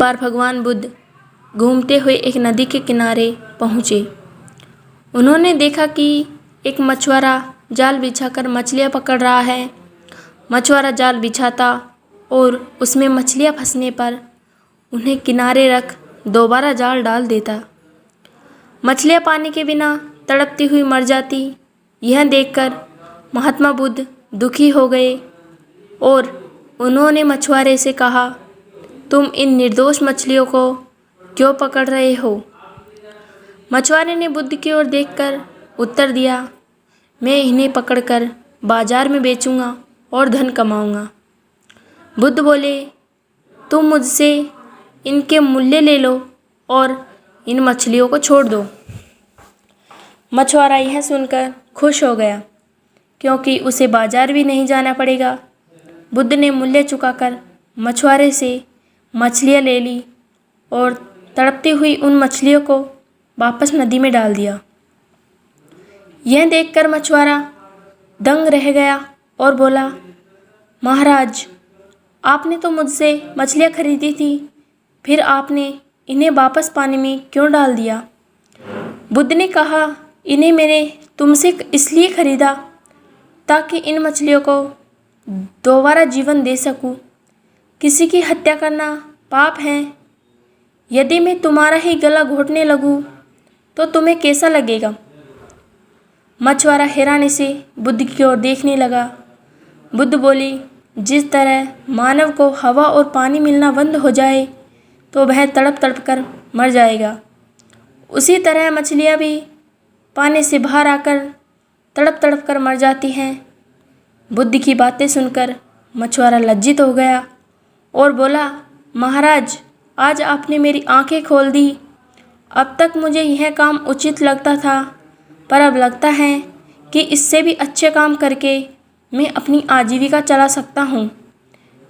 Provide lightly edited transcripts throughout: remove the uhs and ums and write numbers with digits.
बार भगवान बुद्ध घूमते हुए एक नदी के किनारे पहुँचे। उन्होंने देखा कि एक मछुआरा जाल बिछाकर मछलियाँ पकड़ रहा है। मछुआरा जाल बिछाता और उसमें मछलियाँ फंसने पर उन्हें किनारे रख दोबारा जाल डाल देता। मछलियाँ पानी के बिना तड़पती हुई मर जाती। यह देखकर महात्मा बुद्ध दुखी हो गए और उन्होंने मछुआरे से कहा, तुम इन निर्दोष मछलियों को क्यों पकड़ रहे हो? मछुआरे ने बुद्ध की ओर देखकर उत्तर दिया, मैं इन्हें पकड़कर बाजार में बेचूंगा और धन कमाऊंगा। बुद्ध बोले, तुम मुझसे इनके मूल्य ले लो और इन मछलियों को छोड़ दो। मछुआरा यह सुनकर खुश हो गया क्योंकि उसे बाजार भी नहीं जाना पड़ेगा। बुद्ध ने मूल्य चुकाकर मछुआरे से मछलियाँ ले ली और तड़पती हुई उन मछलियों को वापस नदी में डाल दिया। यह देखकर मछुआरा दंग रह गया और बोला, महाराज, आपने तो मुझसे मछलियाँ खरीदी थी, फिर आपने इन्हें वापस पानी में क्यों डाल दिया? बुद्ध ने कहा, इन्हें मैंने तुमसे इसलिए खरीदा ताकि इन मछलियों को दोबारा जीवन दे सकूं। किसी की हत्या करना पाप है। यदि मैं तुम्हारा ही गला घोटने लगूं तो तुम्हें कैसा लगेगा? मछुआरा हैरानी से बुद्ध की ओर देखने लगा। बुद्ध बोली, जिस तरह मानव को हवा और पानी मिलना बंद हो जाए तो वह तड़प तड़प कर मर जाएगा, उसी तरह मछलियाँ भी पानी से बाहर आकर तड़प तड़प कर मर जाती हैं। बुद्ध की बातें सुनकर मछुआरा लज्जित हो गया और बोला, महाराज, आज आपने मेरी आंखें खोल दी। अब तक मुझे यह काम उचित लगता था, पर अब लगता है कि इससे भी अच्छे काम करके मैं अपनी आजीविका चला सकता हूँ।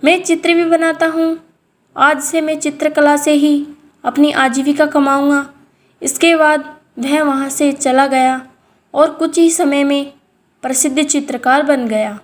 मैं चित्र भी बनाता हूँ। आज से मैं चित्रकला से ही अपनी आजीविका कमाऊँगा। इसके बाद वह वहाँ से चला गया और कुछ ही समय में प्रसिद्ध चित्रकार बन गया।